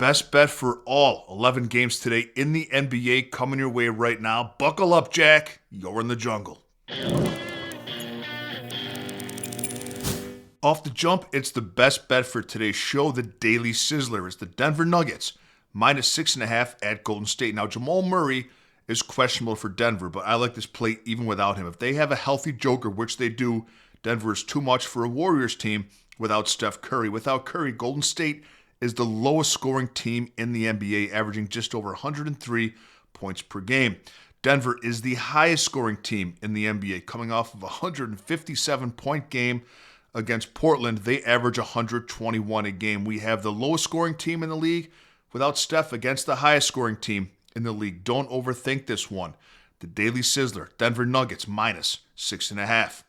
best bet for all 11 games today in the NBA coming your way right now. Buckle up, Jack. You're in the jungle. Off the jump, it's the best bet for today's show. The daily sizzler is the Denver Nuggets, -6.5 at Golden State. Now, Jamal Murray is questionable for Denver, but I like this play even without him. If they have a healthy Joker, which they do, Denver is too much for a Warriors team without Steph Curry. Without Curry, Golden State is the lowest scoring team in the NBA, averaging just over 103 points per game. Denver is the highest scoring team in the NBA, coming off of a 157-point game against Portland. They average 121 a game. We have the lowest scoring team in the league without Steph against the highest scoring team in the league. Don't overthink this one. The Daily Sizzler, Denver Nuggets, -6.5.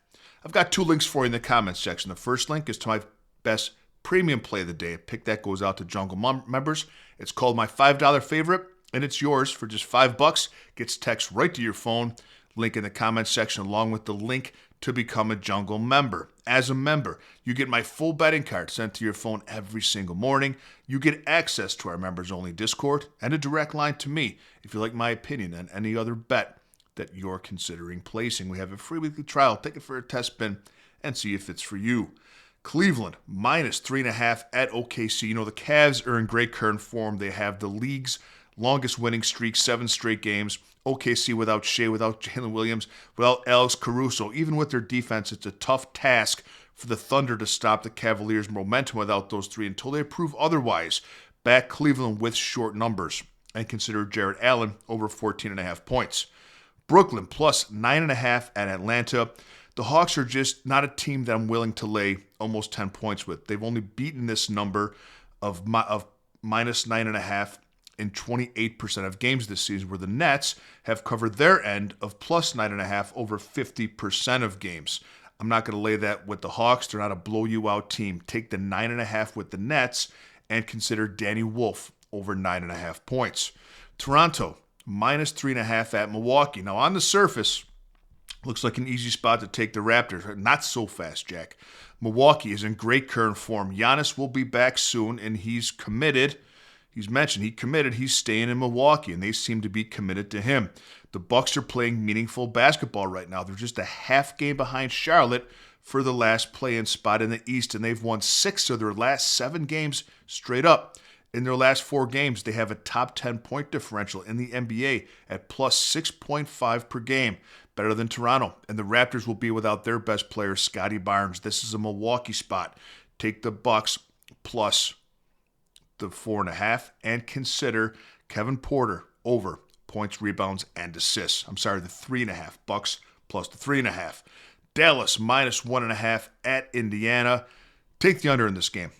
I've got two links for you in the comments section. The first link is to my best premium play of the day. A pick that goes out to Jungle members. It's called my $5 favorite, and it's yours for just $5. Gets text right to your phone. Link in the comments section along with the link to become a Jungle member. As a member, you get my full betting card sent to your phone every single morning. You get access to our members-only Discord and a direct line to me if you like my opinion on any other bet that you're considering placing. We have a free weekly trial. Take it for a test spin and see if it's for you. Cleveland, -3.5 at OKC. You know, the Cavs are in great current form. They have the league's longest winning streak, 7 straight games. OKC without Shea, without Jalen Williams, without Alex Caruso. Even with their defense, it's a tough task for the Thunder to stop the Cavaliers' momentum without those three until they prove otherwise. Back Cleveland with short numbers and consider Jared Allen over 14.5 points. Brooklyn +9.5 at Atlanta. The Hawks are just not a team that I'm willing to lay almost 10 points with. They've only beaten this number of -9.5 in 28% of games this season, where the Nets have covered their end of +9.5 over 50% of games. I'm not going to lay that with the Hawks. They're not a blow-you-out team. Take the 9.5 with the Nets and consider Danny Wolf over 9.5 points. Toronto, -3.5 at Milwaukee. Now, on the surface, looks like an easy spot to take the Raptors. Not so fast, Jack. Milwaukee is in great current form. Giannis will be back soon, and he's committed. He's staying in Milwaukee, and they seem to be committed to him. The Bucks are playing meaningful basketball right now. They're just a half game behind Charlotte for the last play-in spot in the East, and they've won 6 of their last 7 games straight up. In their last 4 games, they have a top 10 point differential in the NBA at +6.5 per game, better than Toronto. And the Raptors will be without their best player, Scotty Barnes. This is a Milwaukee spot. Take the Bucks plus the 4.5 and consider Kevin Porter over points, rebounds, and assists. The 3.5. Bucks plus the 3.5. Dallas -1.5 at Indiana. Take the under in this game.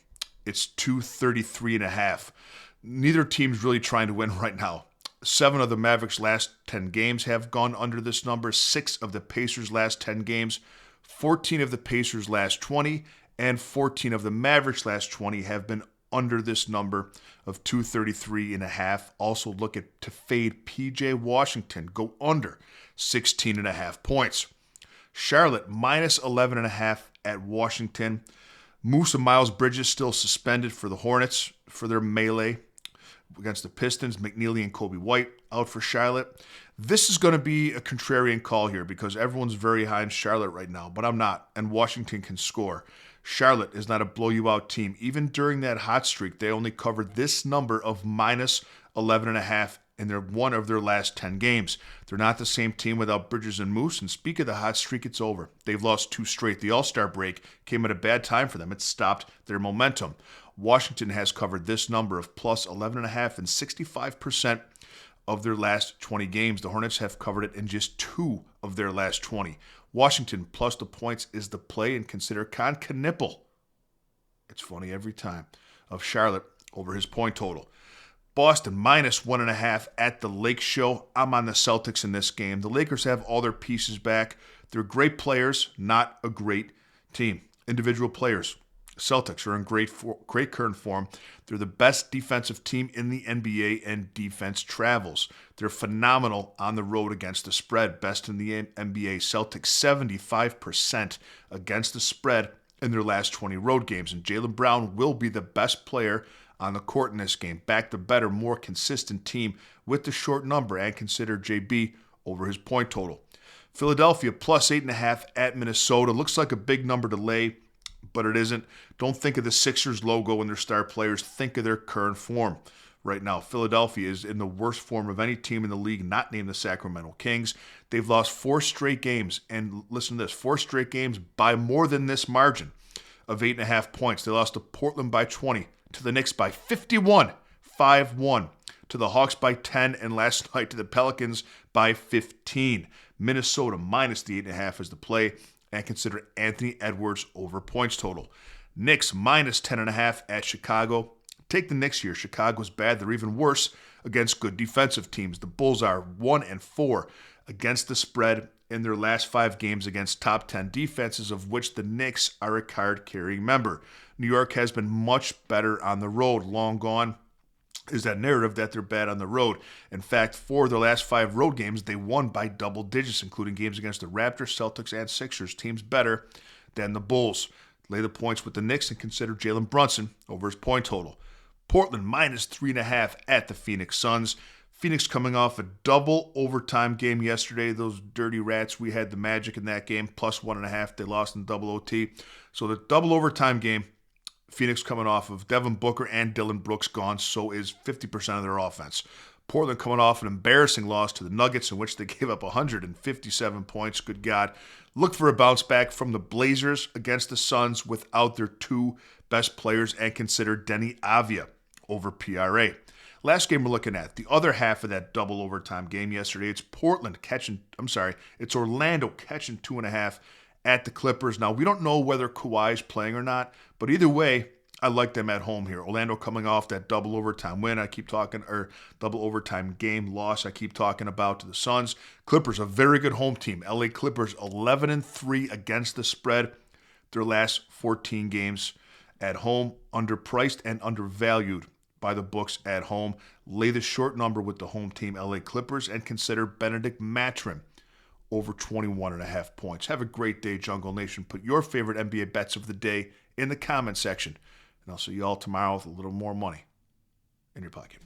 It's 233.5. Neither team's really trying to win right now. 7 of the Mavericks' last 10 games have gone under this number. 6 of the Pacers' last 10 games. 14 of the Pacers' last 20. And 14 of the Mavericks' last 20 have been under this number of 233.5. Also look to fade PJ Washington. Go under 16.5 points. Charlotte -11.5 at Washington. Moose and Miles Bridges still suspended for the Hornets for their melee against the Pistons. McNeely and Kobe White out for Charlotte. This is going to be a contrarian call here because everyone's very high in Charlotte right now, but I'm not, and Washington can score. Charlotte is not a blow-you-out team. Even during that hot streak, they only covered this number of -11.5 in one of their last 10 games. They're not the same team without Bridges and Moose, and speak of the hot streak, it's over. They've lost 2 straight. The All-Star break came at a bad time for them. It stopped their momentum. Washington has covered this number of +11.5 in 65% of their last 20 games. The Hornets have covered it in just 2 of their last 20. Washington plus the points is the play, and consider Con Knipple. It's funny every time, of Charlotte over his point total. Boston -1.5 at the Lake Show. I'm on the Celtics in this game. The Lakers have all their pieces back. They're great players, not a great team. Individual players. Celtics are in great current form. They're the best defensive team in the NBA, and defense travels. They're phenomenal on the road against the spread. Best in the NBA. Celtics 75% against the spread in their last 20 road games. And Jaylen Brown will be the best player on the court in this game. Back the better, more consistent team with the short number and consider JB over his point total. Philadelphia plus 8.5 at Minnesota. Looks like a big number to lay, but it isn't. Don't think of the Sixers logo and their star players. Think of their current form. Right now, Philadelphia is in the worst form of any team in the league, not named the Sacramento Kings. They've lost 4 straight games, and listen to this, 4 straight games by more than this margin of 8.5 points. They lost to Portland by 20, to the Knicks by 51, 5-1, to the Hawks by 10, and last night to the Pelicans by 15. Minnesota minus the 8.5 is the play, and consider Anthony Edwards over points total. Knicks minus 10.5 at Chicago. Take the Knicks here. Chicago's bad. They're even worse against good defensive teams. The Bulls are 1-4 against the spread in their last 5 games against top 10 defenses, of which the Knicks are a card-carrying member. New York has been much better on the road. Long gone is that narrative that they're bad on the road. In fact, 4 of their last 5 road games, they won by double digits, including games against the Raptors, Celtics, and Sixers. Teams better than the Bulls. Lay the points with the Knicks and consider Jalen Brunson over his point total. Portland minus 3.5 at the Phoenix Suns. Phoenix coming off a double overtime game yesterday. Those dirty rats, we had the Magic in that game, plus 1.5. They lost in double OT. So the double overtime game, Phoenix coming off of Devin Booker and Dylan Brooks gone, so is 50% of their offense. Portland coming off an embarrassing loss to the Nuggets in which they gave up 157 points. Good God. Look for a bounce back from the Blazers against the Suns without their 2 best players and consider Denny Avia over PRA. Last game we're looking at, the other half of that double overtime game yesterday, it's it's Orlando catching 2.5 at the Clippers. Now, we don't know whether Kawhi's playing or not, but either way, I like them at home here. Orlando coming off that double overtime win, double overtime game loss I keep talking about to the Suns. Clippers, a very good home team. LA Clippers 11-3 against the spread. Their last 14 games at home, underpriced and undervalued by the books at home. Lay the short number with the home team LA Clippers and consider Benedict Mathurin over 21.5 points. Have a great day, Jungle Nation. Put your favorite NBA bets of the day in the comment section. And I'll see you all tomorrow with a little more money in your pocket.